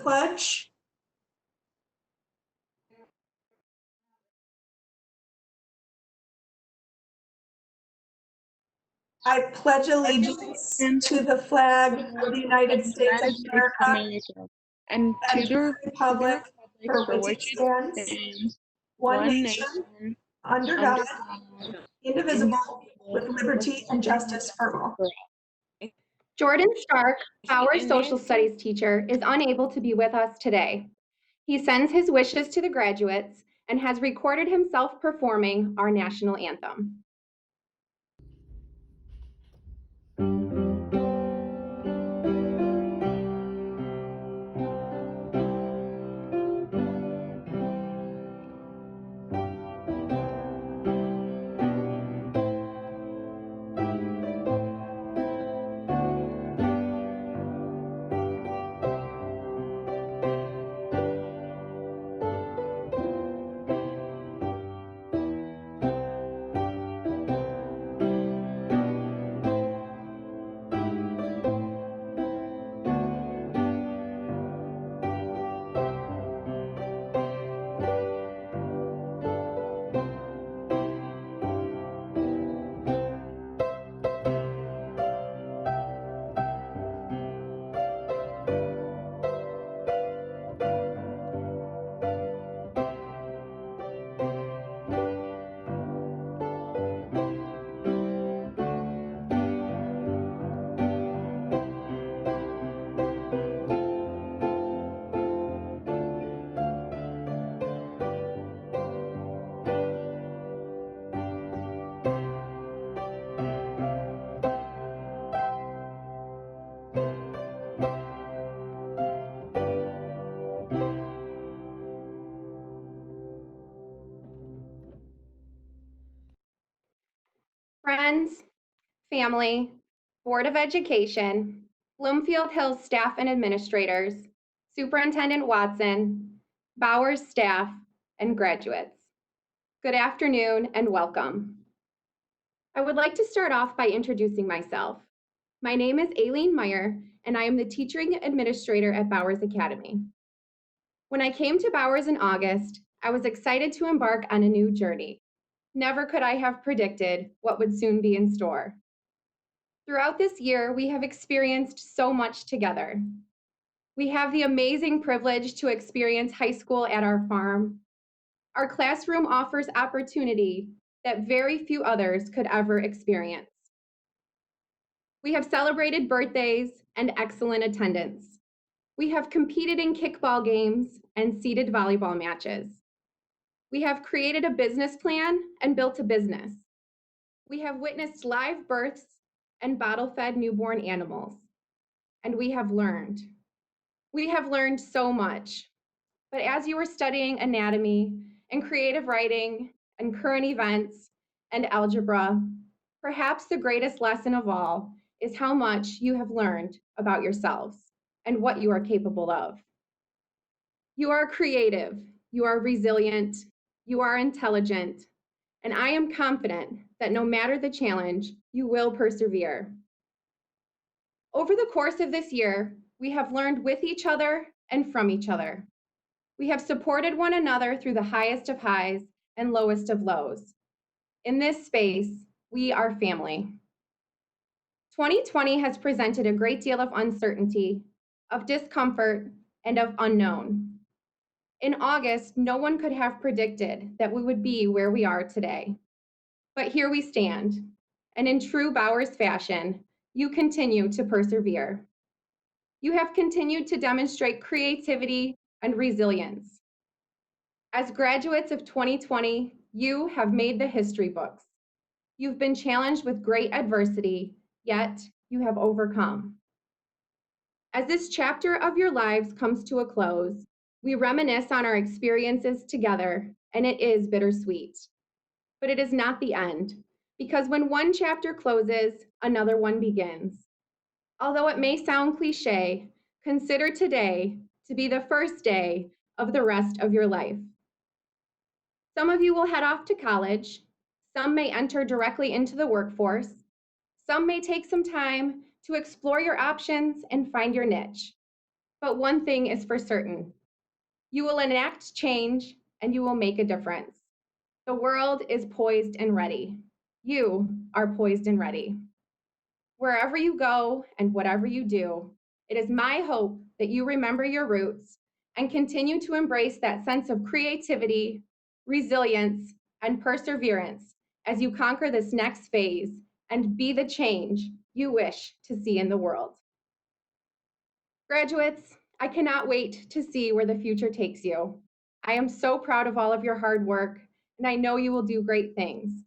pledge. I pledge allegiance to the flag of the United States of America and to the republic for which it stands, one nation, under God, indivisible, with liberty and justice for all. Jordan Stark, our social studies teacher, is unable to be with us today. He sends his wishes to the graduates and has recorded himself performing our national anthem. Friends, family, Board of Education, Bloomfield Hills staff and administrators, Superintendent Watson, Bowers staff, and graduates. Good afternoon and welcome. I would like to start off by introducing myself. My name is Aileen Meyer, and I am the teaching administrator at Bowers Academy. When I came to Bowers in August, I was excited to embark on a new journey. Never could I have predicted what would soon be in store. Throughout this year, we have experienced so much together. We have the amazing privilege to experience high school at our farm. Our classroom offers opportunity that very few others could ever experience. We have celebrated birthdays and excellent attendance. We have competed in kickball games and seeded volleyball matches. We have created a business plan and built a business. We have witnessed live births and bottle-fed newborn animals. And we have learned. We have learned so much. But as you were studying anatomy and creative writing and current events and algebra, perhaps the greatest lesson of all is how much you have learned about yourselves and what you are capable of. You are creative, you are resilient, you are intelligent, and I am confident that no matter the challenge, you will persevere. Over the course of this year, we have learned with each other and from each other. We have supported one another through the highest of highs and lowest of lows. In this space, we are family. 2020 has presented a great deal of uncertainty, of discomfort, and of unknown. In August, no one could have predicted that we would be where we are today. But here we stand, and in true Bowers fashion, you continue to persevere. You have continued to demonstrate creativity and resilience. As graduates of 2020, you have made the history books. You've been challenged with great adversity, yet you have overcome. As this chapter of your lives comes to a close, we reminisce on our experiences together, and it is bittersweet. But it is not the end, because when one chapter closes, another one begins. Although it may sound cliche, consider today to be the first day of the rest of your life. Some of you will head off to college. Some may enter directly into the workforce. Some may take some time to explore your options and find your niche. But one thing is for certain. You will enact change and you will make a difference. The world is poised and ready. You are poised and ready. Wherever you go and whatever you do, it is my hope that you remember your roots and continue to embrace that sense of creativity, resilience, and perseverance as you conquer this next phase and be the change you wish to see in the world. Graduates, I cannot wait to see where the future takes you. I am so proud of all of your hard work, and I know you will do great things.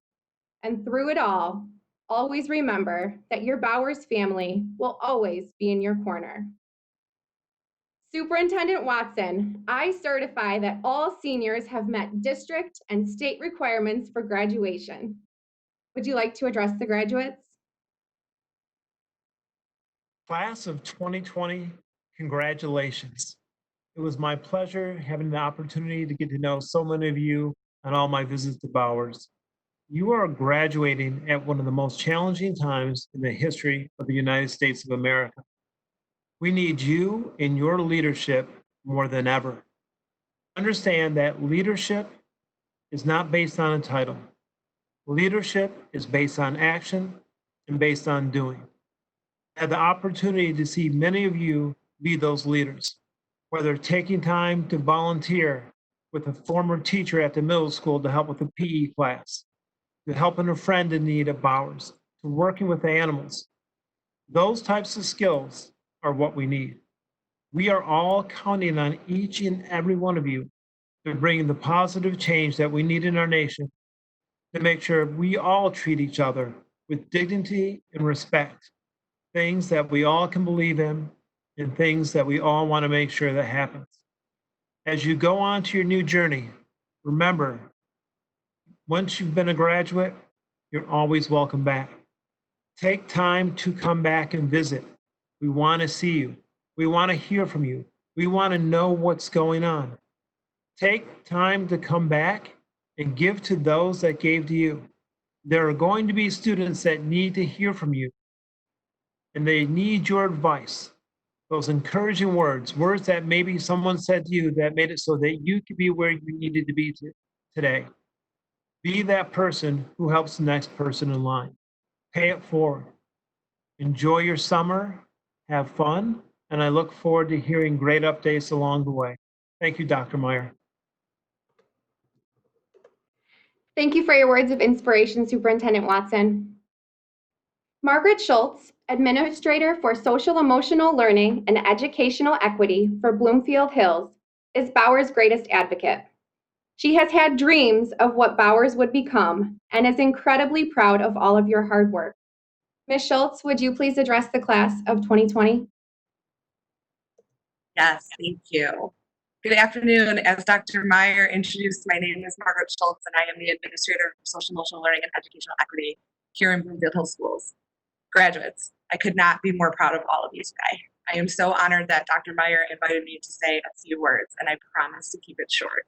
And through it all, always remember that your Bowers family will always be in your corner. Superintendent Watson, I certify that all seniors have met district and state requirements for graduation. Would you like to address the graduates? Class of 2020, congratulations. It was my pleasure having the opportunity to get to know so many of you on all my visits to Bowers. You are graduating at one of the most challenging times in the history of the United States of America. We need you and your leadership more than ever. Understand that leadership is not based on a title. Leadership is based on action and based on doing. I had the opportunity to see many of you be those leaders, whether taking time to volunteer with a former teacher at the middle school to help with the PE class, to helping a friend in need at Bowers, to working with animals. Those types of skills are what we need. We are all counting on each and every one of you to bring the positive change that we need in our nation, to make sure we all treat each other with dignity and respect, things that we all can believe in, and things that we all want to make sure that happens. As you go on to your new journey, remember, once you've been a graduate, you're always welcome back. Take time to come back and visit. We want to see you. We want to hear from you. We want to know what's going on. Take time to come back and give to those that gave to you. There are going to be students that need to hear from you, and they need your advice, those encouraging words, words that maybe someone said to you that made it so that you could be where you needed to be today. Be that person who helps the next person in line. Pay it forward. Enjoy your summer, have fun, and I look forward to hearing great updates along the way. Thank you, Dr. Meyer. Thank you for your words of inspiration, Superintendent Watson. Margaret Schultz, Administrator for Social Emotional Learning and Educational Equity for Bloomfield Hills, is Bowers' greatest advocate. She has had dreams of what Bowers would become and is incredibly proud of all of your hard work. Ms. Schultz, would you please address the class of 2020? Yes, thank you. Good afternoon. As Dr. Meyer introduced, my name is Margaret Schultz, and I am the Administrator for Social Emotional Learning and Educational Equity here in Bloomfield Hills Schools. Graduates, I could not be more proud of all of you today. I am so honored that Dr. Meyer invited me to say a few words, and I promise to keep it short.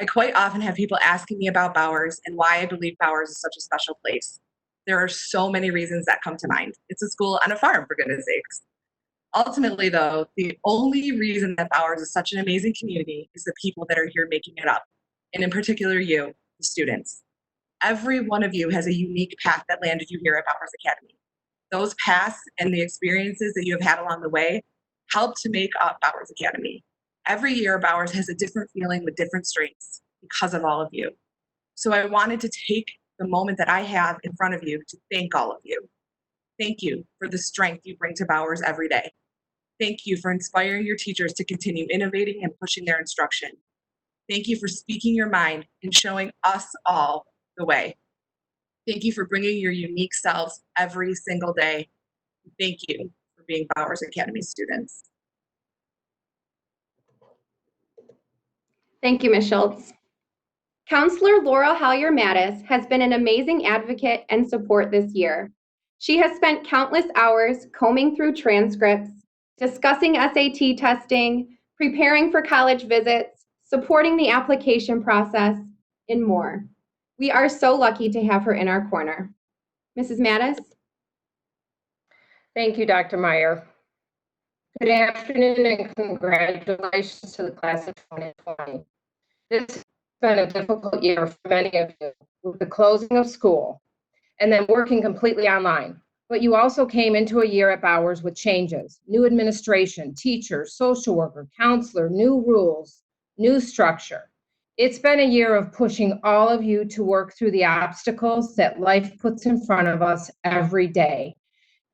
I quite often have people asking me about Bowers and why I believe Bowers is such a special place. There are so many reasons that come to mind. It's a school on a farm, for goodness sakes. Ultimately, though, the only reason that Bowers is such an amazing community is the people that are here making it up, and in particular you, the students. Every one of you has a unique path that landed you here at Bowers Academy. Those paths and the experiences that you have had along the way help to make up Bowers Academy. Every year, Bowers has a different feeling with different strengths because of all of you. So I wanted to take the moment that I have in front of you to thank all of you. Thank you for the strength you bring to Bowers every day. Thank you for inspiring your teachers to continue innovating and pushing their instruction. Thank you for speaking your mind and showing us all the way. Thank you for bringing your unique selves every single day. Thank you for being Bowers Academy students. Thank you, Ms. Schultz. Counselor Laura Hallier-Mattis has been an amazing advocate and support this year. She has spent countless hours combing through transcripts, discussing SAT testing, preparing for college visits, supporting the application process, and more. We are so lucky to have her in our corner. Mrs. Mattis? Thank you, Dr. Meyer. Good afternoon and congratulations to the class of 2020. This has been a difficult year for many of you with the closing of school and then working completely online. But you also came into a year at Bowers with changes, new administration, teachers, social worker, counselor, new rules, new structure. It's been a year of pushing all of you to work through the obstacles that life puts in front of us every day.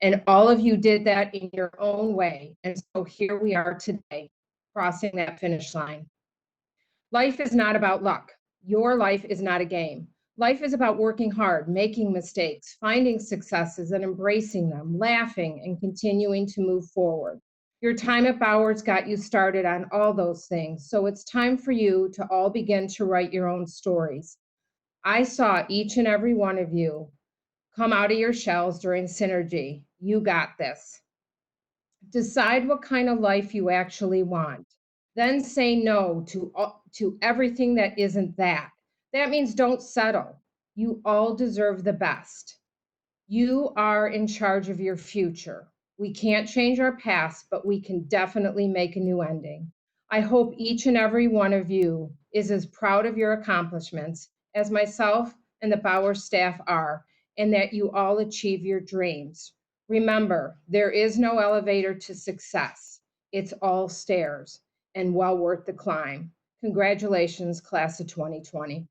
And all of you did that in your own way. And so here we are today, crossing that finish line. Life is not about luck. Your life is not a game. Life is about working hard, making mistakes, finding successes and embracing them, laughing and continuing to move forward. Your time at Bowers got you started on all those things. So it's time for you to all begin to write your own stories. I saw each and every one of you come out of your shells during Synergy. You got this. Decide what kind of life you actually want. Then say no to everything that isn't that. That means don't settle. You all deserve the best. You are in charge of your future. We can't change our past, but we can definitely make a new ending. I hope each and every one of you is as proud of your accomplishments as myself and the Bowers staff are, and that you all achieve your dreams. Remember, there is no elevator to success. It's all stairs and well worth the climb. Congratulations, class of 2020.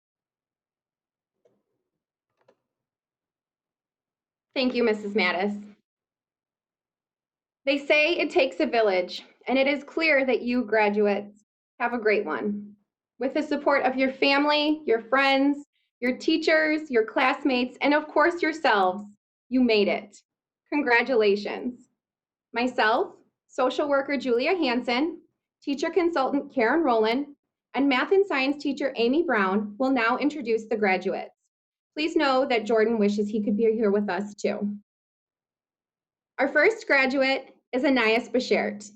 Thank you, Mrs. Mattis. They say it takes a village, and it is clear that you graduates have a great one. With the support of your family, your friends, your teachers, your classmates, and of course yourselves, you made it. Congratulations. Myself, social worker Julia Hansen, teacher consultant Karen Rowland, and math and science teacher Amy Brown will now introduce the graduates. Please know that Jordan wishes he could be here with us too. Our first graduate is Anais Beshert.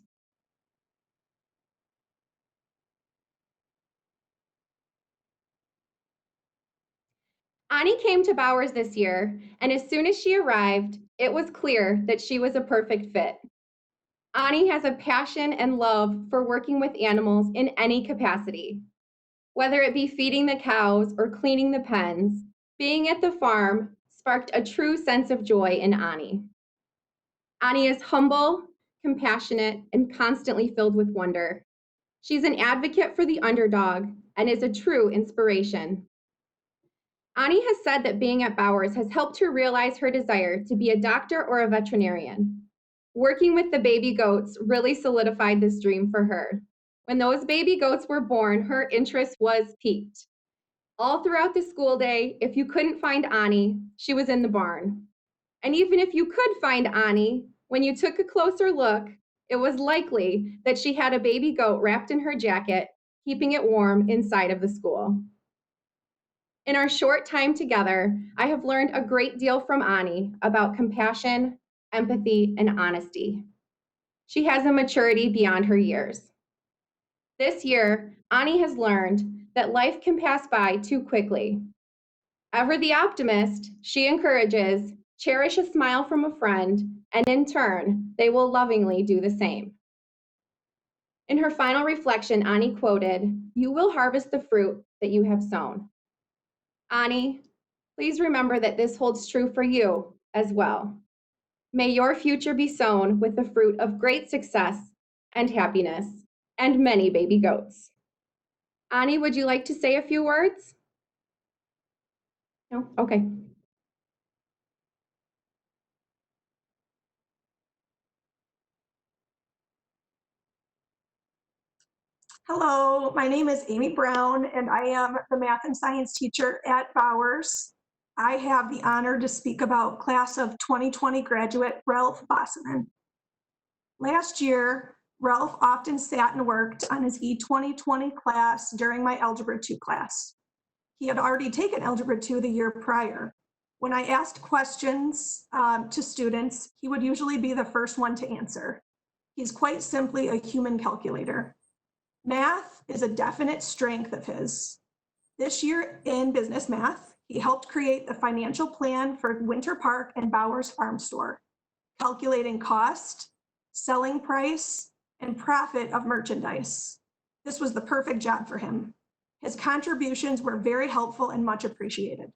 Ani came to Bowers this year, and as soon as she arrived, it was clear that she was a perfect fit. Ani has a passion and love for working with animals in any capacity. Whether it be feeding the cows or cleaning the pens, being at the farm sparked a true sense of joy in Ani. Ani is humble, compassionate, and constantly filled with wonder. She's an advocate for the underdog and is a true inspiration. Ani has said that being at Bowers has helped her realize her desire to be a doctor or a veterinarian. Working with the baby goats really solidified this dream for her. When those baby goats were born, her interest was piqued. All throughout the school day, if you couldn't find Ani, she was in the barn. And even if you could find Ani, when you took a closer look, it was likely that she had a baby goat wrapped in her jacket, keeping it warm inside of the school. In our short time together, I have learned a great deal from Ani about compassion, empathy, and honesty. She has a maturity beyond her years. This year, Ani has learned that life can pass by too quickly. Ever the optimist, she encourages, cherish a smile from a friend, and in turn, they will lovingly do the same. In her final reflection, Ani quoted, "You will harvest the fruit that you have sown." Ani, please remember that this holds true for you as well. May your future be sown with the fruit of great success and happiness and many baby goats. Ani, would you like to say a few words? No? Okay. Hello, my name is Amy Brown, and I am the math and science teacher at Bowers. I have the honor to speak about class of 2020 graduate Ralph Basaman. Last year, Ralph often sat and worked on his E2020 class during my Algebra 2 class. He had already taken Algebra 2 the year prior. When I asked questions to students, he would usually be the first one to answer. He's quite simply a human calculator. Math is a definite strength of his. This year in business math, he helped create the financial plan for Winter Park and Bowers Farm Store, calculating cost, selling price, and profit of merchandise. This was the perfect job for him. His contributions were very helpful and much appreciated.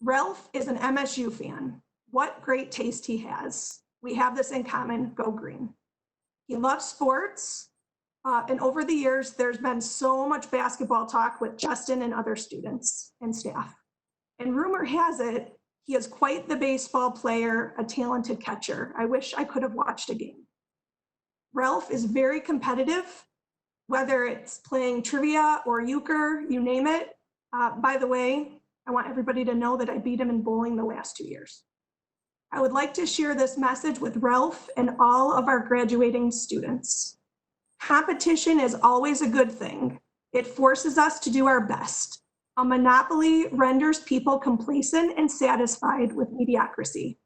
Ralph is an MSU fan. What great taste he has. We have this in common, go green. He loves sports, and over the years, there's been so much basketball talk with Justin and other students and staff. And rumor has it, he is quite the baseball player, a talented catcher. I wish I could have watched a game. Ralph is very competitive, whether it's playing trivia or euchre, you name it. By the way, I want everybody to know that I beat him in bowling the last 2 years. I would like to share this message with Ralph and all of our graduating students. Competition is always a good thing. It forces us to do our best. A monopoly renders people complacent and satisfied with mediocrity,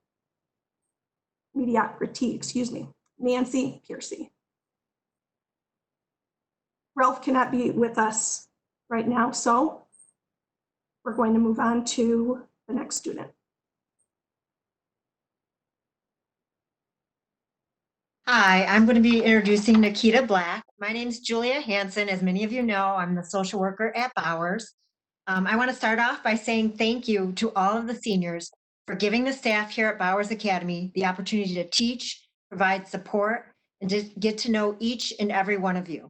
excuse me. Nancy Piercy. Ralph cannot be with us right now, so we're going to move on to the next student. Hi, I'm going to be introducing Nikita Black. My name's Julia Hansen. As many of you know, I'm the social worker at Bowers. I want to start off by saying thank you to all of the seniors for giving the staff here at Bowers Academy the opportunity to teach, provide support, and to get to know each and every one of you.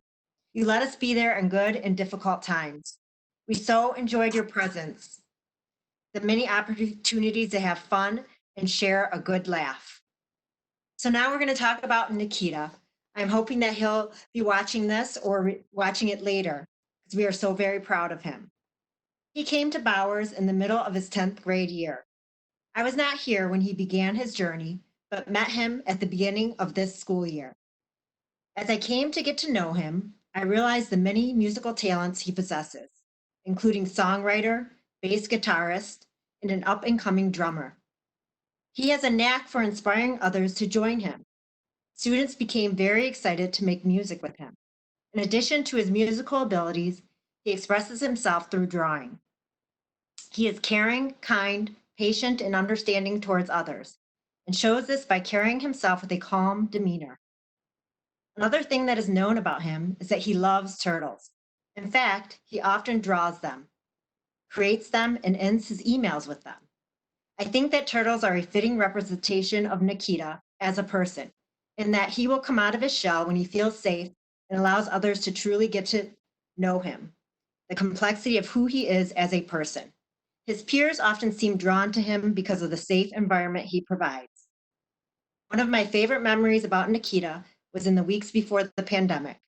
You let us be there in good and difficult times. We so enjoyed your presence, the many opportunities to have fun and share a good laugh. So now we're going to talk about Nikita. I'm hoping that he'll be watching this or watching it later because we are so very proud of him. He came to Bowers in the middle of his 10th grade year. I was not here when he began his journey, but met him at the beginning of this school year. As I came to get to know him, I realized the many musical talents he possesses, including songwriter, bass guitarist, and an up-and-coming drummer. He has a knack for inspiring others to join him. Students became very excited to make music with him. In addition to his musical abilities, he expresses himself through drawing. He is caring, kind, patient, and understanding towards others, and shows this by carrying himself with a calm demeanor. Another thing that is known about him is that he loves turtles. In fact, he often draws them, creates them, and ends his emails with them. I think that turtles are a fitting representation of Nikita as a person, in that he will come out of his shell when he feels safe and allows others to truly get to know him, the complexity of who he is as a person. His peers often seem drawn to him because of the safe environment he provides. One of my favorite memories about Nikita was in the weeks before the pandemic,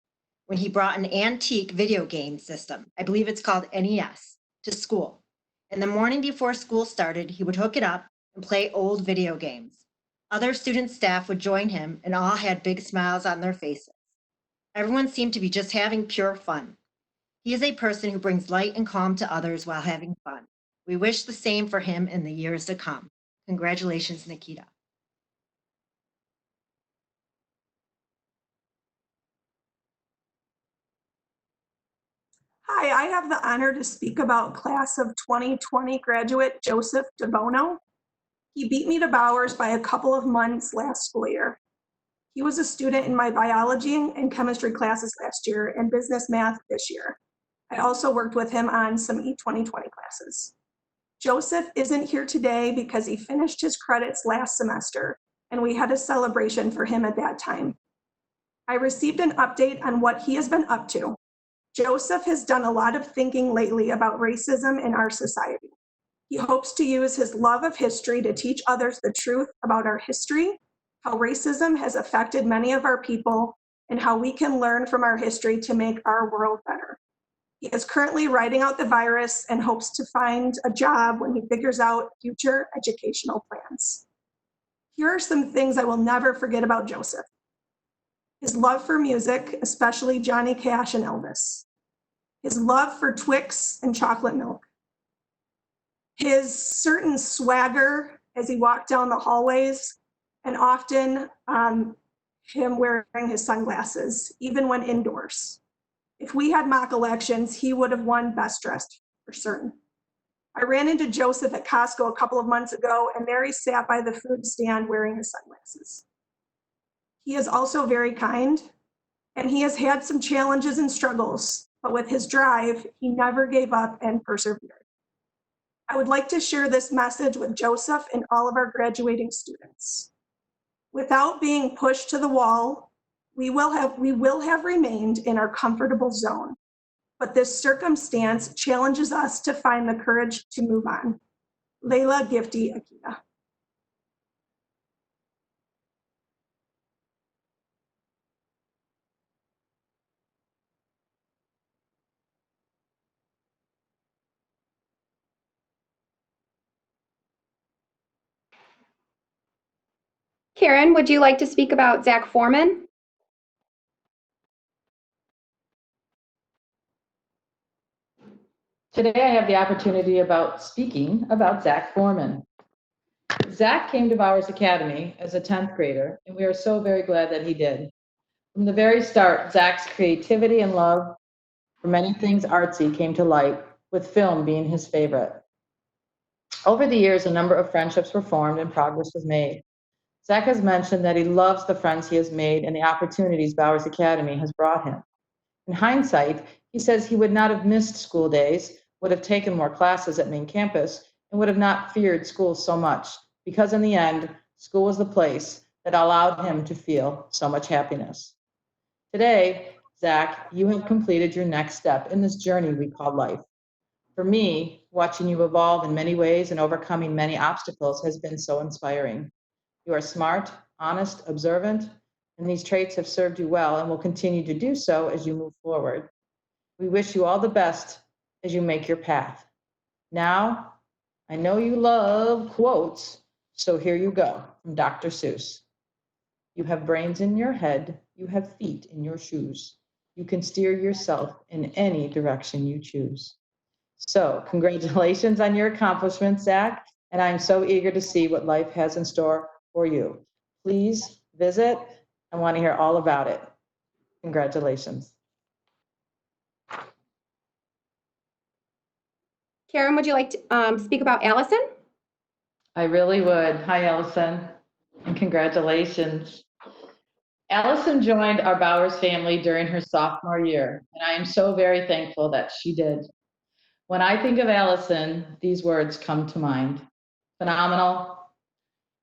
when he brought an antique video game system, I believe it's called NES, to school. In the morning before school started, he would hook it up and play old video games. Other student staff would join him and all had big smiles on their faces. Everyone seemed to be just having pure fun. He is a person who brings light and calm to others while having fun. We wish the same for him in the years to come. Congratulations, Nikita. Hi, I have the honor to speak about class of 2020 graduate Joseph Debono. He beat me to Bowers by a couple of months last school year. He was a student in my biology and chemistry classes last year and business math this year. I also worked with him on some E2020 classes. Joseph isn't here today because he finished his credits last semester, and we had a celebration for him at that time. I received an update on what he has been up to. Joseph has done a lot of thinking lately about racism in our society. He hopes to use his love of history to teach others the truth about our history, how racism has affected many of our people, and how we can learn from our history to make our world better. He is currently writing out the virus and hopes to find a job when he figures out future educational plans. Here are some things I will never forget about Joseph. His love for music, especially Johnny Cash and Elvis. His love for Twix and chocolate milk. His certain swagger as he walked down the hallways, and often him wearing his sunglasses, even when indoors. If we had mock elections, he would have won best dressed for certain. I ran into Joseph at Costco a couple of months ago, and there he sat by the food stand wearing his sunglasses. He is also very kind, and he has had some challenges and struggles, but with his drive, he never gave up and persevered. I would like to share this message with Joseph and all of our graduating students. Without being pushed to the wall, we will have remained in our comfortable zone, but this circumstance challenges us to find the courage to move on. Layla Gifty Akita. Karen, would you like to speak about Zach Foreman? Today, I have the opportunity about speaking about Zach Foreman. Zach came to Bowers Academy as a 10th grader, and we are so very glad that he did. From the very start, Zach's creativity and love for many things artsy came to light, with film being his favorite. Over the years, a number of friendships were formed and progress was made. Zach has mentioned that he loves the friends he has made and the opportunities Bowers Academy has brought him. In hindsight, he says he would not have missed school days, would have taken more classes at main campus, and would have not feared school so much, because in the end, school was the place that allowed him to feel so much happiness. Today, Zach, you have completed your next step in this journey we call life. For me, watching you evolve in many ways and overcoming many obstacles has been so inspiring. You are smart, honest, observant, and these traits have served you well and will continue to do so as you move forward. We wish you all the best as you make your path. Now, I know you love quotes, so here you go from Dr. Seuss. You have brains in your head, you have feet in your shoes. You can steer yourself in any direction you choose. So, congratulations on your accomplishments, Zach, and I'm so eager to see what life has in store for you. Please visit. I want to hear all about it. Congratulations. Karen, would you like to speak about Allison? I really would. Hi, Allison, and congratulations. Allison joined our Bowers family during her sophomore year, and I am so very thankful that she did. When I think of Allison, these words come to mind: phenomenal,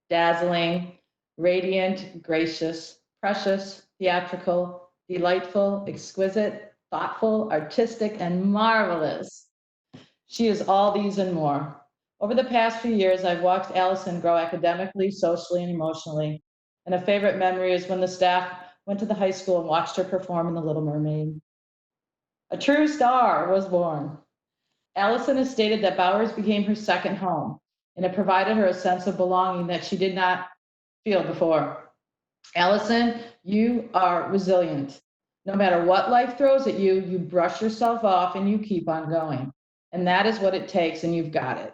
dazzling, radiant, gracious, precious, theatrical, delightful, exquisite, thoughtful, artistic, and marvelous. She is all these and more. Over the past few years, I've watched Allison grow academically, socially, and emotionally. And a favorite memory is when the staff went to the high school and watched her perform in The Little Mermaid. A true star was born. Allison has stated that Bowers became her second home, and it provided her a sense of belonging that she did not feel before. Allison, you are resilient. No matter what life throws at you, you brush yourself off and you keep on going. And that is what it takes, and you've got it.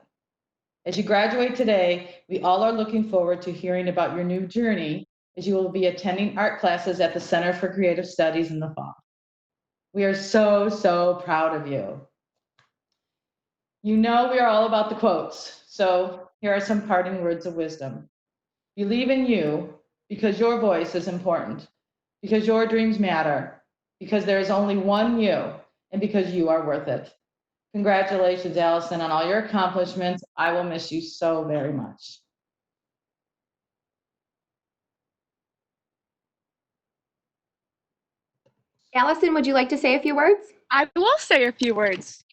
As you graduate today, we all are looking forward to hearing about your new journey as you will be attending art classes at the Center for Creative Studies in the fall. We are so, so proud of you. You know we are all about the quotes, so here are some parting words of wisdom. Believe in you because your voice is important, because your dreams matter, because there is only one you, and because you are worth it. Congratulations, Allison, on all your accomplishments. I will miss you so very much. Allison, would you like to say a few words? I will say a few words.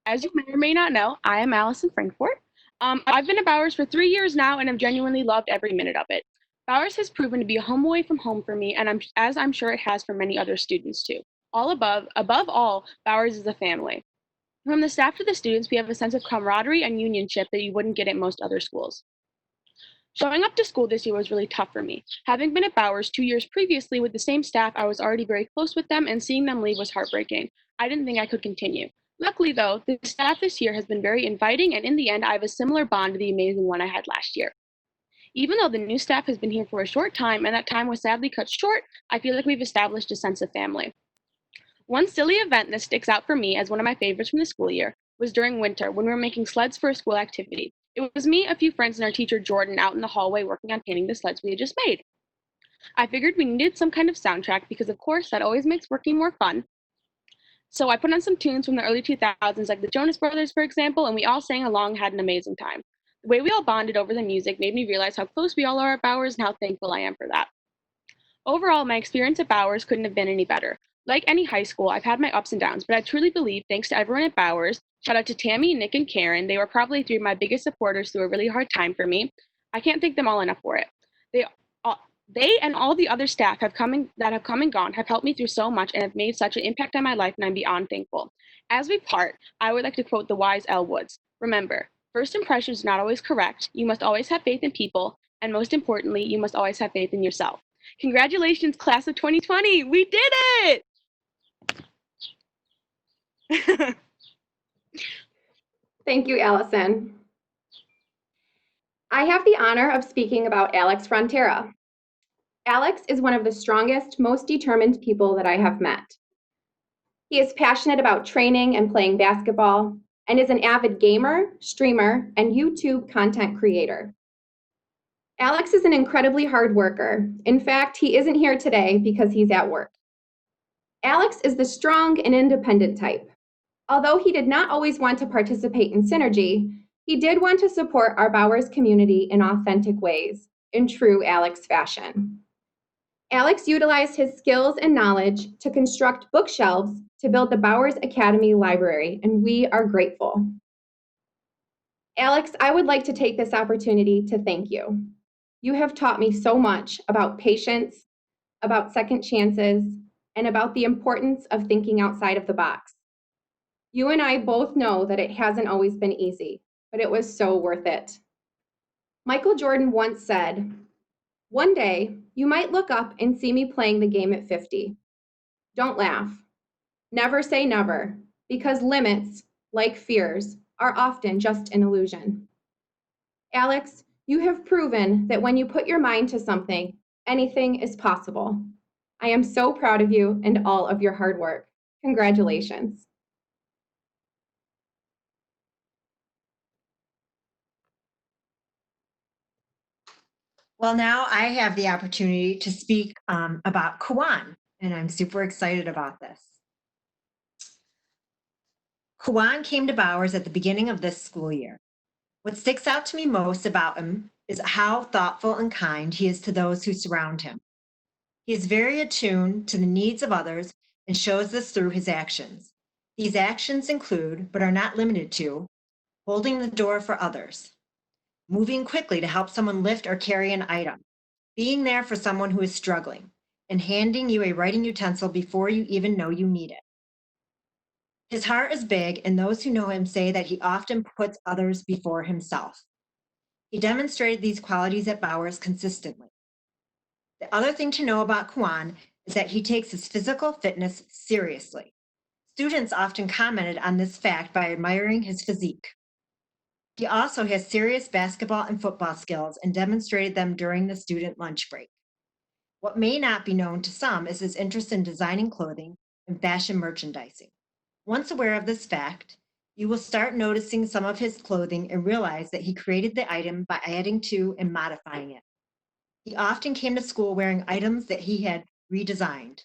As you may or may not know, I am Allison Frankfort. I've been at Bowers for 3 years now and have genuinely loved every minute of it. Bowers has proven to be a home away from home for me, and I'm sure it has for many other students too. Above all, Bowers is a family. From the staff to the students, we have a sense of camaraderie and unionship that you wouldn't get at most other schools. Showing up to school this year was really tough for me. Having been at Bowers 2 years previously with the same staff, I was already very close with them, and seeing them leave was heartbreaking. I didn't think I could continue. Luckily, though, the staff this year has been very inviting, and in the end, I have a similar bond to the amazing one I had last year. Even though the new staff has been here for a short time, and that time was sadly cut short, I feel like we've established a sense of family. One silly event that sticks out for me as one of my favorites from the school year was during winter when we were making sleds for a school activity. It was me, a few friends, and our teacher Jordan out in the hallway working on painting the sleds we had just made. I figured we needed some kind of soundtrack because, of course, that always makes working more fun. So I put on some tunes from the early 2000s, like the Jonas Brothers, for example, and we all sang along, had an amazing time. The way we all bonded over the music made me realize how close we all are at Bowers and how thankful I am for that. Overall, my experience at Bowers couldn't have been any better. Like any high school, I've had my ups and downs, but I truly believe, thanks to everyone at Bowers, shout out to Tammy, Nick, and Karen, they were probably three of my biggest supporters through a really hard time for me. I can't thank them all enough for it. They and all the other staff have come and gone have helped me through so much and have made such an impact on my life, and I'm beyond thankful. As we part, I would like to quote the wise Elle Woods. Remember, first impressions are not always correct. You must always have faith in people, and most importantly, you must always have faith in yourself. Congratulations, class of 2020. We did it! Thank you, Allison. I have the honor of speaking about Alex Frontera. Alex is one of the strongest, most determined people that I have met. He is passionate about training and playing basketball and is an avid gamer, streamer, and YouTube content creator. Alex is an incredibly hard worker. In fact, he isn't here today because he's at work. Alex is the strong and independent type. Although he did not always want to participate in Synergy, he did want to support our Bowers community in authentic ways, in true Alex fashion. Alex utilized his skills and knowledge to construct bookshelves to build the Bowers Academy Library, and we are grateful. Alex, I would like to take this opportunity to thank you. You have taught me so much about patience, about second chances, and about the importance of thinking outside of the box. You and I both know that it hasn't always been easy, but it was so worth it. Michael Jordan once said, "One day, you might look up and see me playing the game at 50. Don't laugh. Never say never, because limits, like fears, are often just an illusion." Alex, you have proven that when you put your mind to something, anything is possible. I am so proud of you and all of your hard work. Congratulations. Well, now I have the opportunity to speak about Kuan, and I'm super excited about this. Kuan came to Bowers at the beginning of this school year. What sticks out to me most about him is how thoughtful and kind he is to those who surround him. He is very attuned to the needs of others and shows this through his actions. These actions include, but are not limited to, holding the door for others, moving quickly to help someone lift or carry an item, being there for someone who is struggling, and handing you a writing utensil before you even know you need it. His heart is big, and those who know him say that he often puts others before himself. He demonstrated these qualities at Bowers consistently. The other thing to know about Kuan is that he takes his physical fitness seriously. Students often commented on this fact by admiring his physique. He also has serious basketball and football skills and demonstrated them during the student lunch break. What may not be known to some is his interest in designing clothing and fashion merchandising. Once aware of this fact, you will start noticing some of his clothing and realize that he created the item by adding to and modifying it. He often came to school wearing items that he had redesigned.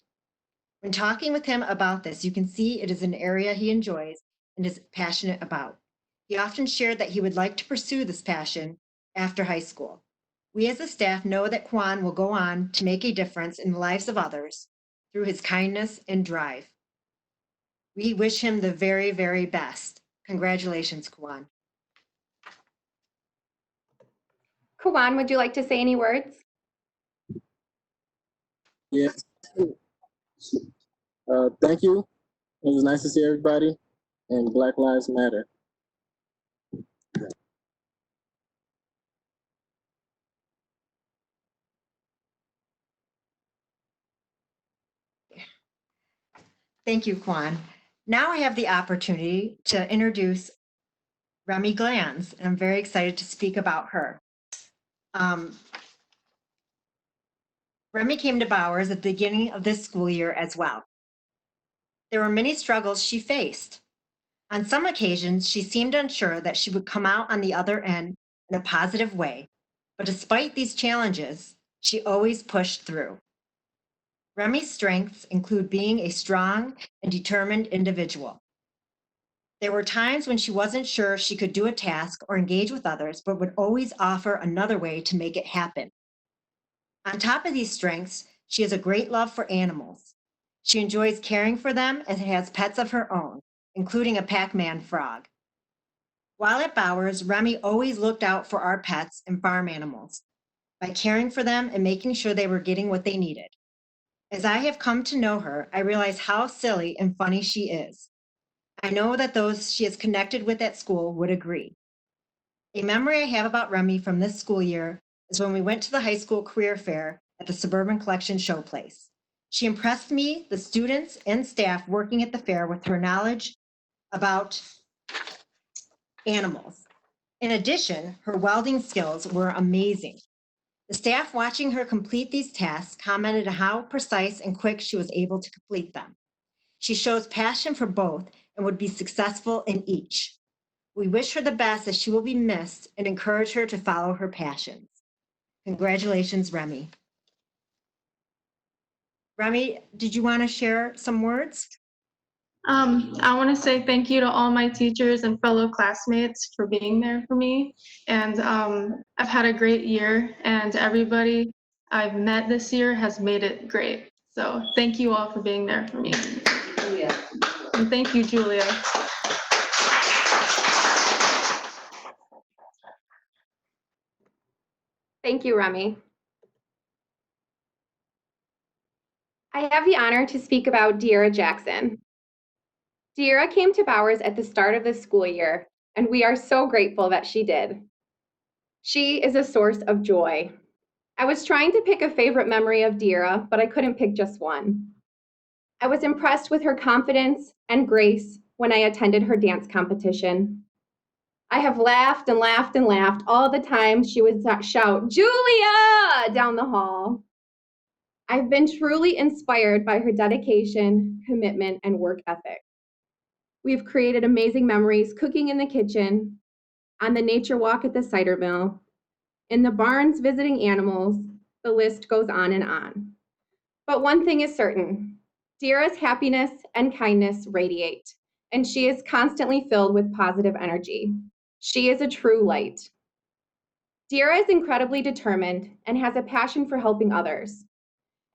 When talking with him about this, you can see it is an area he enjoys and is passionate about. He often shared that he would like to pursue this passion after high school. We as a staff know that Kuan will go on to make a difference in the lives of others through his kindness and drive. We wish him the very, very best. Congratulations, Kuan. Kawan, would you like to say any words? Yes. Thank you. It was nice to see everybody, and Black Lives Matter. Thank you, Kuan. Now I have the opportunity to introduce Remy Glanz, and I'm very excited to speak about her. Remy came to Bowers at the beginning of this school year as well. There were many struggles she faced. On some occasions, she seemed unsure that she would come out on the other end in a positive way. But despite these challenges, She always pushed through. Remy's strengths include being a strong and determined individual. There were times when she wasn't sure she could do a task or engage with others, but would always offer another way to make it happen. On top of these strengths, she has a great love for animals. She enjoys caring for them and has pets of her own, including a Pac-Man frog. While at Bowers, Remy always looked out for our pets and farm animals by caring for them and making sure they were getting what they needed. As I have come to know her, I realize how silly and funny she is. I know that those she has connected with at school would agree. A memory I have about Remy from this school year is when we went to the high school career fair at the Suburban Collection Showplace. She impressed me, the students and staff working at the fair, with her knowledge about animals. In addition, her welding skills were amazing. The staff watching her complete these tasks commented on how precise and quick she was able to complete them. She shows passion for both and would be successful in each. We wish her the best, as she will be missed, and encourage her to follow her passions. Congratulations, Remy. Remy, did you want to share some words? I want to say thank you to all my teachers and fellow classmates for being there for me. And I've had a great year, and everybody I've met this year has made it great. So thank you all for being there for me. And thank you, Julia. Thank you, Remy. I have the honor to speak about Deira Jackson. Deira came to Bowers at the start of the school year, and we are so grateful that she did. She is a source of joy. I was trying to pick a favorite memory of Deira, but I couldn't pick just one. I was impressed with her confidence and grace when I attended her dance competition. I have laughed and laughed and laughed all the time she would shout, "Julia!" down the hall. I've been truly inspired by her dedication, commitment, and work ethic. We've created amazing memories cooking in the kitchen, on the nature walk at the cider mill, in the barns visiting animals. The list goes on and on. But one thing is certain, Deira's happiness and kindness radiate, and she is constantly filled with positive energy. She is a true light. Deira is incredibly determined and has a passion for helping others.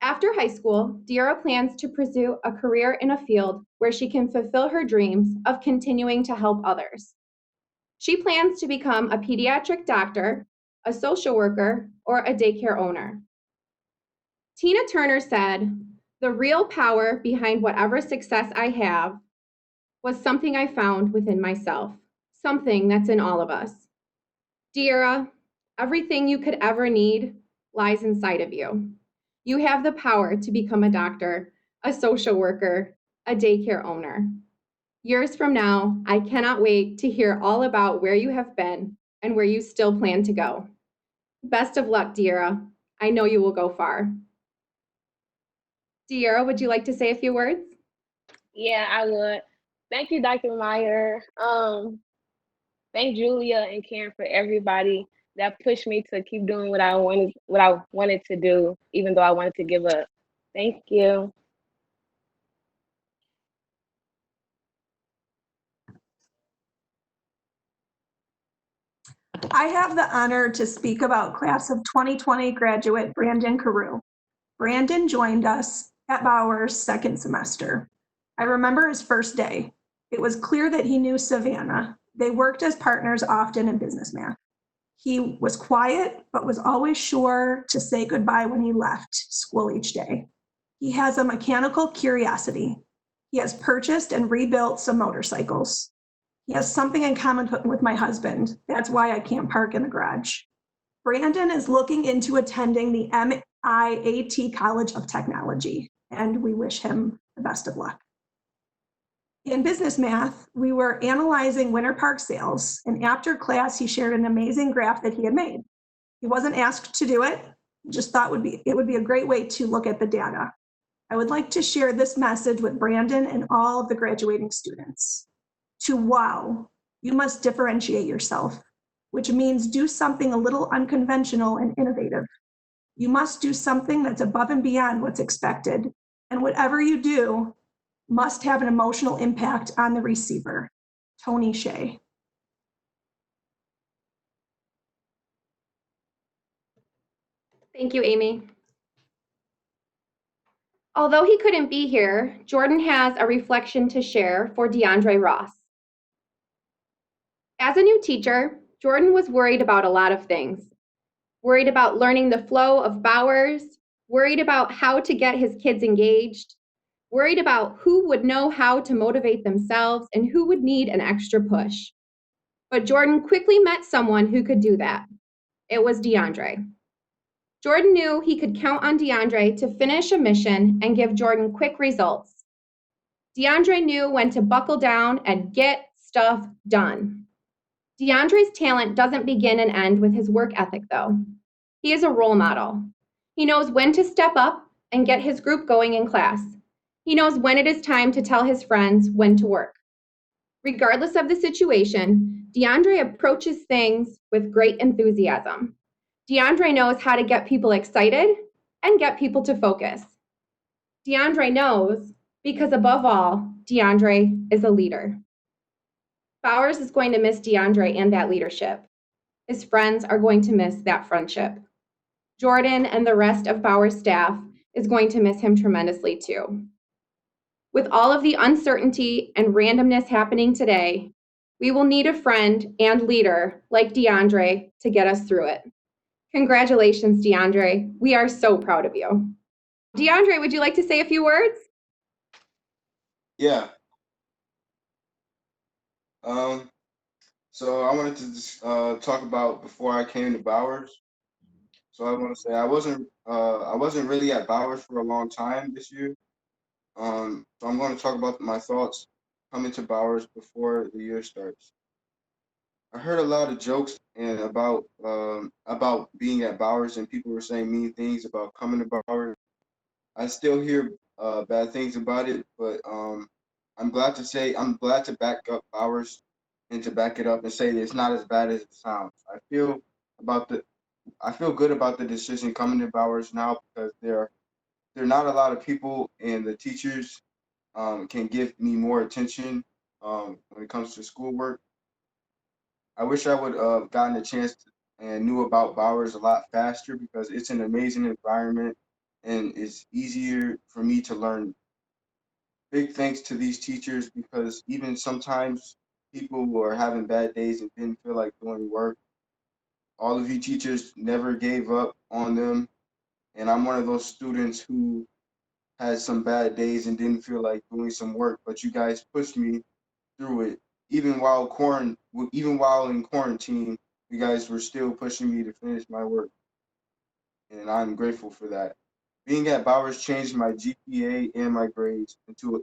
After high school, Deira plans to pursue a career in a field where she can fulfill her dreams of continuing to help others. She plans to become a pediatric doctor, a social worker, or a daycare owner. Tina Turner said, "The real power behind whatever success I have was something I found within myself, something that's in all of us." Deira, everything you could ever need lies inside of you. You have the power to become a doctor, a social worker, a daycare owner. Years from now, I cannot wait to hear all about where you have been and where you still plan to go. Best of luck, Deira. I know you will go far. Deira, would you like to say a few words? Yeah, I would. Thank you, Dr. Meyer. Thank Julia and Karen for everybody that pushed me to keep doing what I wanted to do, even though I wanted to give up. Thank you. I have the honor to speak about class of 2020 graduate Brandon Carew. Brandon joined us at Bowers second semester. I remember his first day. It was clear that he knew Savannah. They worked as partners often in business math. He was quiet, but was always sure to say goodbye when he left school each day. He has a mechanical curiosity. He has purchased and rebuilt some motorcycles. He has something in common with my husband. That's why I can't park in the garage. Brandon is looking into attending the MIAT College of Technology, and we wish him the best of luck. In business math, we were analyzing Winter Park sales, and after class, he shared an amazing graph that he had made. He wasn't asked to do it, just thought it would be a great way to look at the data. I would like to share this message with Brandon and all of the graduating students. To wow, you must differentiate yourself, which means do something a little unconventional and innovative. You must do something that's above and beyond what's expected. And whatever you do must have an emotional impact on the receiver. Tony Shea. Thank you, Amy. Although he couldn't be here, Jordan has a reflection to share for DeAndre Ross. As a new teacher, Jordan was worried about a lot of things. Worried about learning the flow of Bowers, worried about how to get his kids engaged, worried about who would know how to motivate themselves and who would need an extra push. But Jordan quickly met someone who could do that. It was DeAndre. Jordan knew he could count on DeAndre to finish a mission and give Jordan quick results. DeAndre knew when to buckle down and get stuff done. DeAndre's talent doesn't begin and end with his work ethic, though. He is a role model. He knows when to step up and get his group going in class. He knows when it is time to tell his friends when to work. Regardless of the situation, DeAndre approaches things with great enthusiasm. DeAndre knows how to get people excited and get people to focus. DeAndre knows because above all, DeAndre is a leader. Bowers is going to miss DeAndre and that leadership. His friends are going to miss that friendship. Jordan and the rest of Bowers' staff is going to miss him tremendously too. With all of the uncertainty and randomness happening today, we will need a friend and leader like DeAndre to get us through it. Congratulations, DeAndre. We are so proud of you. DeAndre, would you like to say a few words? Yeah. So I wanted to just, talk about before I came to Bowers. So I want to say I wasn't really at Bowers for a long time this year. So I'm going to talk about my thoughts coming to Bowers before the year starts. I heard a lot of jokes and about being at Bowers, and people were saying mean things about coming to Bowers. I still hear bad things about it, but I'm glad to back up Bowers and to back it up and say that it's not as bad as it sounds. I feel good about the decision coming to Bowers now because there are not a lot of people, and the teachers can give me more attention when it comes to schoolwork. I wish I would gotten a chance and knew about Bowers a lot faster because it's an amazing environment and it's easier for me to learn. Big thanks to these teachers because even sometimes people were having bad days and didn't feel like doing work. All of you teachers never gave up on them. And I'm one of those students who had some bad days and didn't feel like doing some work, but you guys pushed me through it. Even while in quarantine, you guys were still pushing me to finish my work. And I'm grateful for that. Being at Bowers changed my GPA and my grades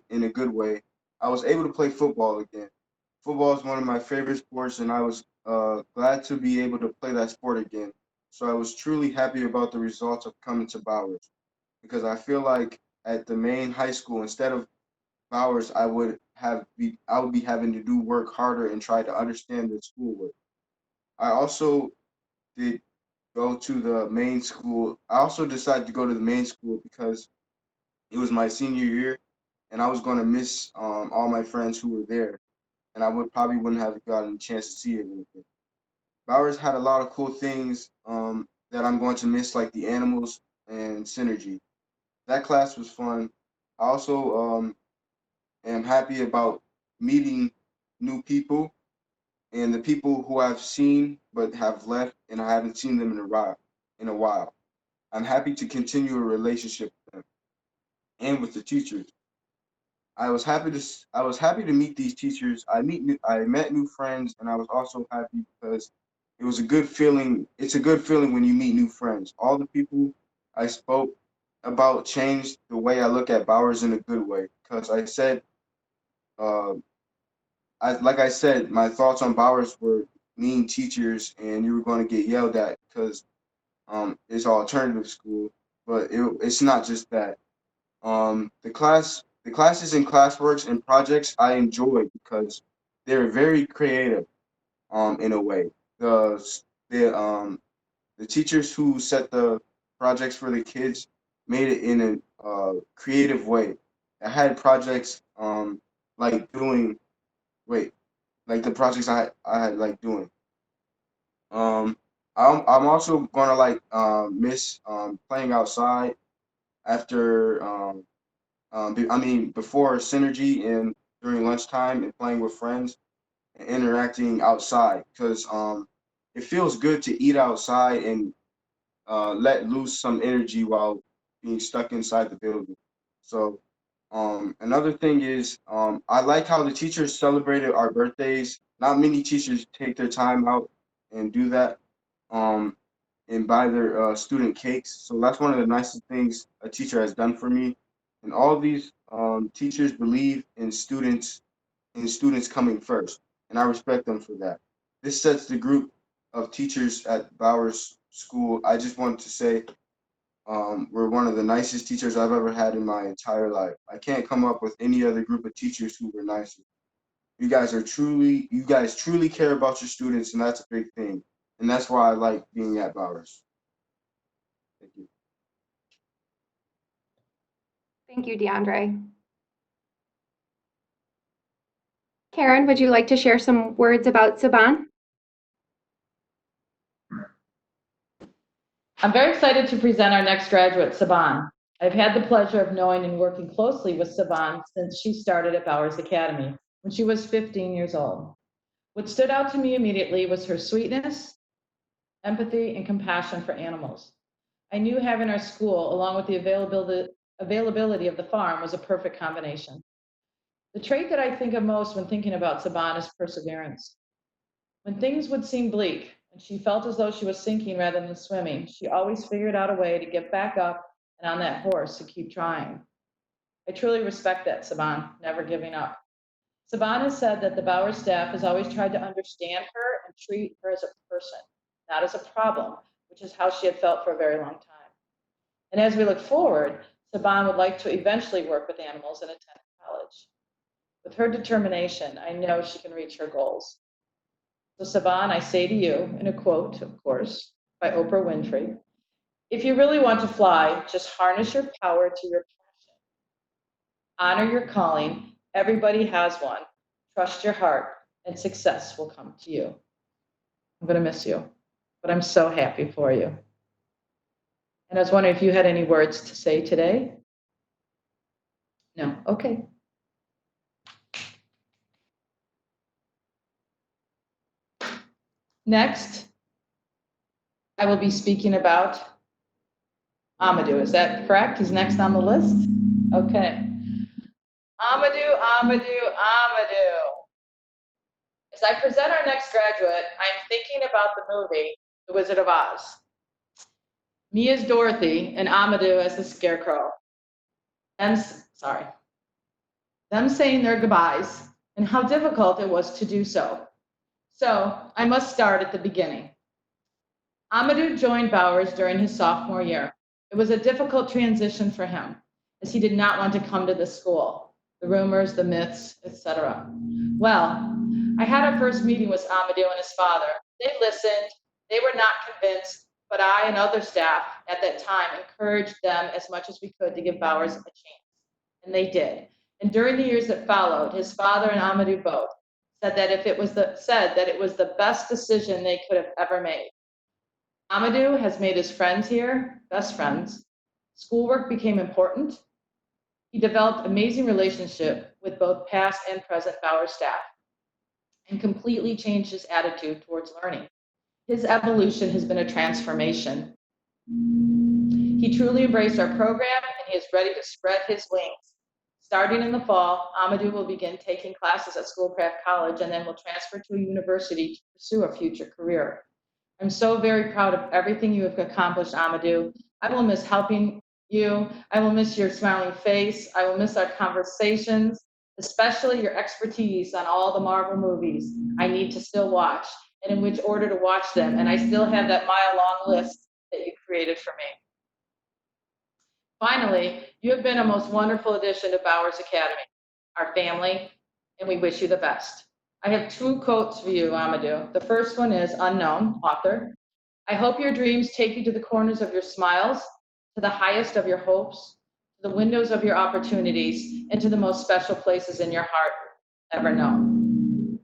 in a good way. I was able to play football again. Football is one of my favorite sports, and I was glad to be able to play that sport again. So I was truly happy about the results of coming to Bowers because I feel like at the main high school, instead of Bowers, I would be having to do work harder and try to understand the schoolwork. I also did go to the main school. I also decided to go to the main school because it was my senior year, and I was going to miss all my friends who were there, and I probably wouldn't have gotten a chance to see everything. Bowers had a lot of cool things that I'm going to miss, like the animals and synergy. That class was fun. I also am happy about meeting new people and the people who I've seen but have left and I haven't seen them in a while. I'm happy to continue a relationship with them and with the teachers. I was happy to meet these teachers. I met new friends, and I was also happy because it was a good feeling. It's a good feeling when you meet new friends. All the people I spoke about changed the way I look at Bowers in a good way. Because uh, like I said, my thoughts on Bowers were mean teachers, and you were going to get yelled at because it's an alternative school. But it's not just that. The classes and classworks and projects I enjoy because they're very creative. In a way, the the teachers who set the projects for the kids, made it in a creative way. I had projects like doing like the projects I had like doing. Um, I'm also gonna like miss playing outside after before synergy and during lunchtime and playing with friends and interacting outside because it feels good to eat outside and let loose some energy while being stuck inside the building. So another thing is I like how the teachers celebrated our birthdays. Not many teachers take their time out and do that um, and buy their student cakes. So that's one of the nicest things a teacher has done for me. And all these teachers believe in students coming first, and I respect them for that. This sets the group of teachers at Bowers School. I just want to say we're one of the nicest teachers I've ever had in my entire life. I can't come up with any other group of teachers who were nicer. You guys truly care about your students, and that's a big thing. And that's why I like being at Bowers. Thank you. Thank you, DeAndre. Karen, would you like to share some words about Sibon? I'm very excited to present our next graduate, Sibon. I've had the pleasure of knowing and working closely with Sibon since she started at Bowers Academy when she was 15 years old. What stood out to me immediately was her sweetness, empathy, and compassion for animals. I knew having our school, along with the availability of the farm, was a perfect combination. The trait that I think of most when thinking about Sibon is perseverance. When things would seem bleak and she felt as though she was sinking rather than swimming, she always figured out a way to get back up and on that horse to keep trying. I truly respect that, Sibon, never giving up. Sibon has said that the Bowers staff has always tried to understand her and treat her as a person, not as a problem, which is how she had felt for a very long time. And as we look forward, Sibon would like to eventually work with animals and attend college. With her determination, I know she can reach her goals. So Sibon, I say to you, in a quote, of course, by Oprah Winfrey, if you really want to fly, just harness your power to your passion. Honor your calling. Everybody has one. Trust your heart, and success will come to you. I'm going to miss you, but I'm so happy for you. And I was wondering if you had any words to say today? No? Okay. Next, I will be speaking about Amadou. Is that correct? He's next on the list? Okay. Amadou. As I present our next graduate, I'm thinking about the movie, The Wizard of Oz. Me as Dorothy and Amadou as the Scarecrow. Them saying their goodbyes and how difficult it was to do so. So I must start at the beginning. Amadou joined Bowers during his sophomore year. It was a difficult transition for him, as he did not want to come to the school. The rumors, the myths, etc. Well, I had our first meeting with Amadou and his father. They listened. They were not convinced, but I and other staff at that time encouraged them as much as we could to give Bowers a chance. And they did. And during the years that followed, his father and Amadou both said that it was the best decision they could have ever made. Amadou has made his friends here, best friends. Schoolwork became important. He developed amazing relationship with both past and present Bowers staff and completely changed his attitude towards learning. His evolution has been a transformation. He truly embraced our program and he is ready to spread his wings. Starting in the fall, Amadou will begin taking classes at Schoolcraft College and then will transfer to a university to pursue a future career. I'm so very proud of everything you have accomplished, Amadou. I will miss helping you. I will miss your smiling face. I will miss our conversations, especially your expertise on all the Marvel movies I need to still watch and in which order to watch them. And I still have that mile-long list that you created for me. Finally, you have been a most wonderful addition to Bowers Academy, our family, and we wish you the best. I have two quotes for you, Amadou. The first one is unknown author. I hope your dreams take you to the corners of your smiles, to the highest of your hopes, to the windows of your opportunities, and to the most special places in your heart ever known.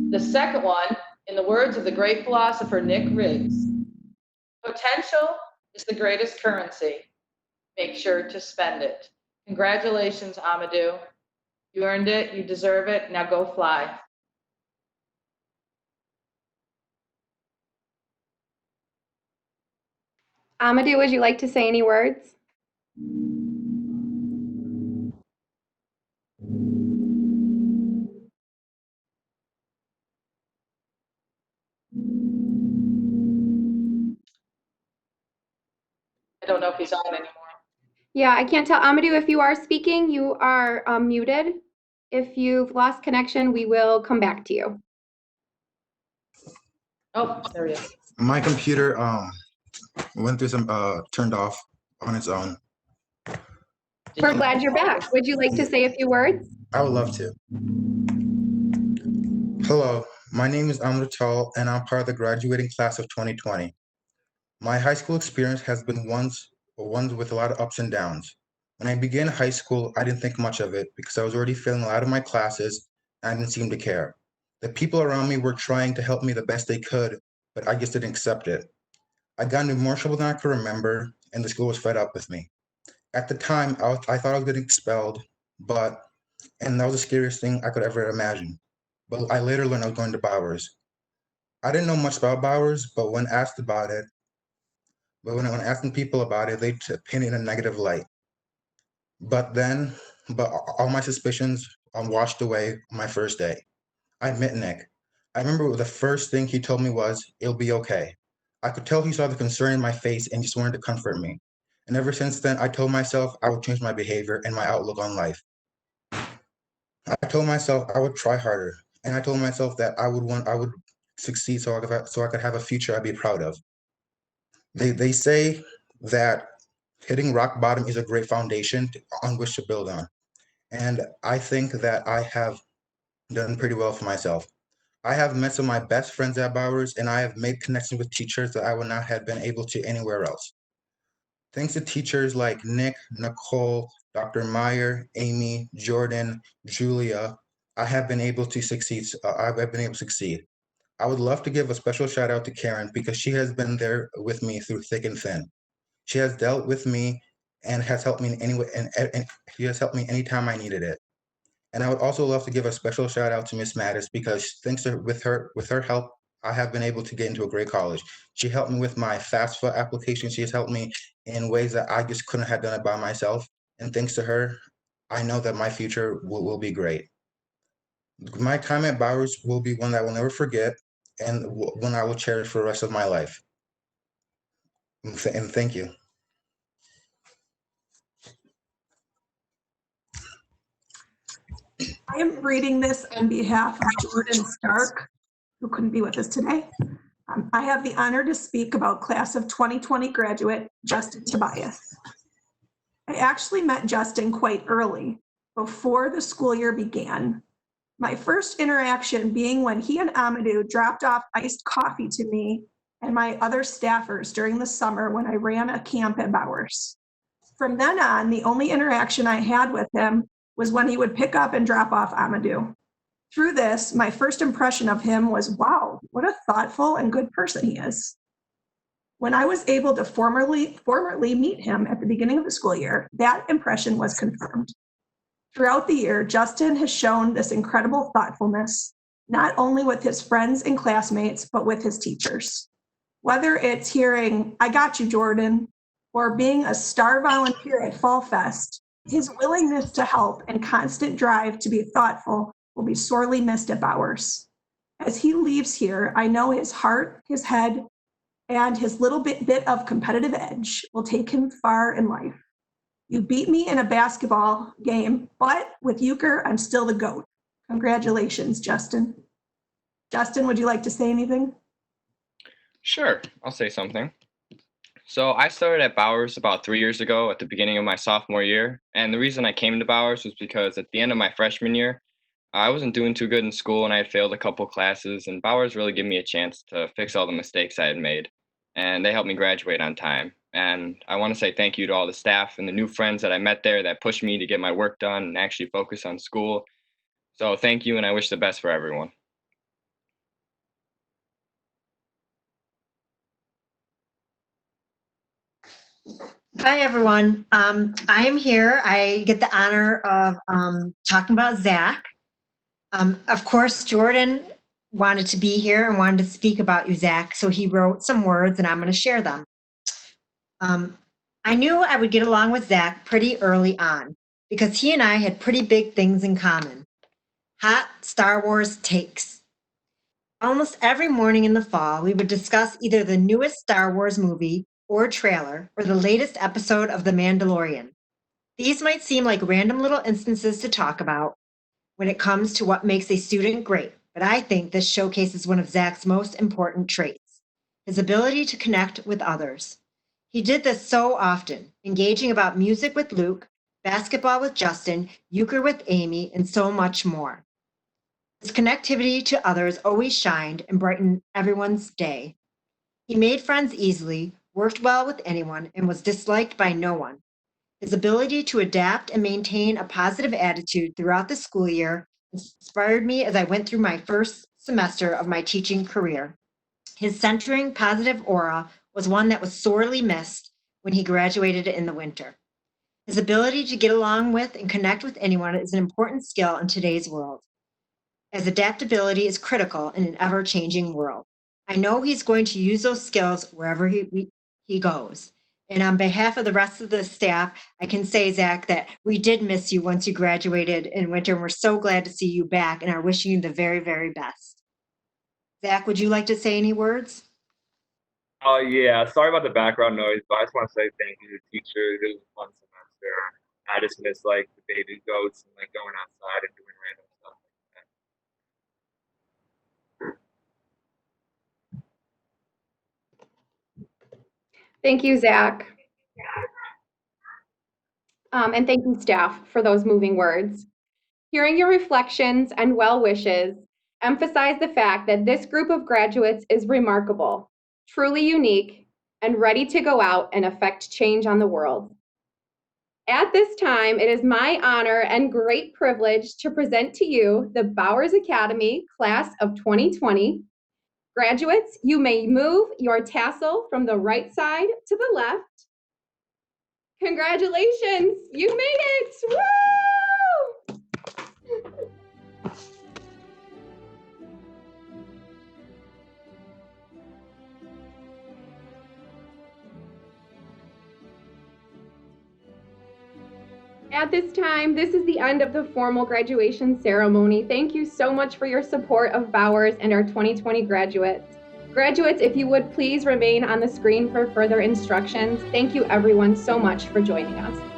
The second one, in the words of the great philosopher Nick Riggs, potential is the greatest currency. Make sure to spend it. Congratulations, Amadou. You earned it, you deserve it, now go fly. Amadou, would you like to say any words? I don't know if he's on anymore. Yeah, I can't tell. Amadou, if you are speaking, you are muted. If you've lost connection, we will come back to you. Oh, there he is. My computer went through some turned off on its own. We're glad you're back. Would you like to say a few words? I would love to. Hello, my name is Amrital, and I'm part of the graduating class of 2020. My high school experience has been one with a lot of ups and downs. When I began high school, I didn't think much of it because I was already failing a lot of my classes and I didn't seem to care. The people around me were trying to help me the best they could, but I just didn't accept it. I got into more trouble than I could remember, and the school was fed up with me. At the time, I thought I was getting expelled, and that was the scariest thing I could ever imagine. But I later learned I was going to Bowers. I didn't know much about Bowers, but when asked about it, when asking people about it, they painted in a negative light. But all my suspicions washed away on my first day. I met Nick. I remember the first thing he told me was, "It'll be okay." I could tell he saw the concern in my face and just wanted to comfort me. And ever since then, I told myself I would change my behavior and my outlook on life. I told myself I would try harder, and I told myself that I would succeed so I could have a future I'd be proud of. They say that hitting rock bottom is a great foundation on which to build on, and I think that I have done pretty well for myself. I have met some of my best friends at Bowers, and I have made connections with teachers that I would not have been able to anywhere else. Thanks to teachers like Nick, Nicole, Dr. Meyer, Amy, Jordan, Julia, I have been able to succeed. I would love to give a special shout out to Karen because she has been there with me through thick and thin. She has dealt with me and has helped me in any way, and she has helped me anytime I needed it. And I would also love to give a special shout out to Miss Mattis because thanks to with her help, I have been able to get into a great college. She helped me with my FAFSA application. She has helped me in ways that I just couldn't have done it by myself. And thanks to her, I know that my future will be great. My time at Bowers will be one that I will never forget and one I will cherish for the rest of my life. And thank you. I am reading this on behalf of Jordan Stark, who couldn't be with us today. I have the honor to speak about class of 2020 graduate Justin Tobias. I actually met Justin quite early, before the school year began. My first interaction being when he and Amadou dropped off iced coffee to me and my other staffers during the summer when I ran a camp at Bowers. From then on, the only interaction I had with him was when he would pick up and drop off Amadou. Through this, my first impression of him was, wow, what a thoughtful and good person he is. When I was able to formally meet him at the beginning of the school year, that impression was confirmed. Throughout the year, Justin has shown this incredible thoughtfulness, not only with his friends and classmates, but with his teachers. Whether it's hearing, "I got you, Jordan," or being a star volunteer at Fall Fest, his willingness to help and constant drive to be thoughtful will be sorely missed at Bowers. As he leaves here, I know his heart, his head, and his little bit of competitive edge will take him far in life. You beat me in a basketball game, but with euchre, I'm still the GOAT. Congratulations, Justin. Justin, would you like to say anything? Sure, I'll say something. So I started at Bowers about 3 years ago at the beginning of my sophomore year. And the reason I came to Bowers was because at the end of my freshman year, I wasn't doing too good in school and I had failed a couple classes, and Bowers really gave me a chance to fix all the mistakes I had made. And they helped me graduate on time. And I want to say thank you to all the staff and the new friends that I met there that pushed me to get my work done and actually focus on school. So thank you, and I wish the best for everyone. Hi, everyone. I am here. I get the honor of talking about Zach. Of course, Jordan wanted to be here and wanted to speak about you, Zach, so he wrote some words, and I'm going to share them. I knew I would get along with Zach pretty early on because he and I had pretty big things in common. Hot Star Wars takes. Almost every morning in the fall, we would discuss either the newest Star Wars movie or trailer or the latest episode of The Mandalorian. These might seem like random little instances to talk about when it comes to what makes a student great, but I think this showcases one of Zach's most important traits, his ability to connect with others. He did this so often, engaging about music with Luke, basketball with Justin, euchre with Amy, and so much more. His connectivity to others always shined and brightened everyone's day. He made friends easily, worked well with anyone, and was disliked by no one. His ability to adapt and maintain a positive attitude throughout the school year inspired me as I went through my first semester of my teaching career. His centering, positive aura was one that was sorely missed when he graduated in the winter. His ability to get along with and connect with anyone is an important skill in today's world, as adaptability is critical in an ever-changing world. I know he's going to use those skills wherever he goes. And on behalf of the rest of the staff, I can say, Zach, that we did miss you once you graduated in winter, and we're so glad to see you back and are wishing you the very, very best. Zach, would you like to say any words? Oh, yeah. Sorry about the background noise, but I just want to say thank you to the teachers. It was a fun semester. I just miss like the baby goats and like going outside and doing random stuff like that. Thank you, Zach. And thank you, staff, for those moving words. Hearing your reflections and well wishes emphasize the fact that this group of graduates is remarkable, truly unique, and ready to go out and affect change on the world. At this time, it is my honor and great privilege to present to you the Bowers Academy Class of 2020. Graduates, you may move your tassel from the right side to the left. Congratulations, you made it! Woo! At this time, this is the end of the formal graduation ceremony. Thank you so much for your support of Bowers and our 2020 graduates. Graduates, if you would please remain on the screen for further instructions. Thank you everyone so much for joining us.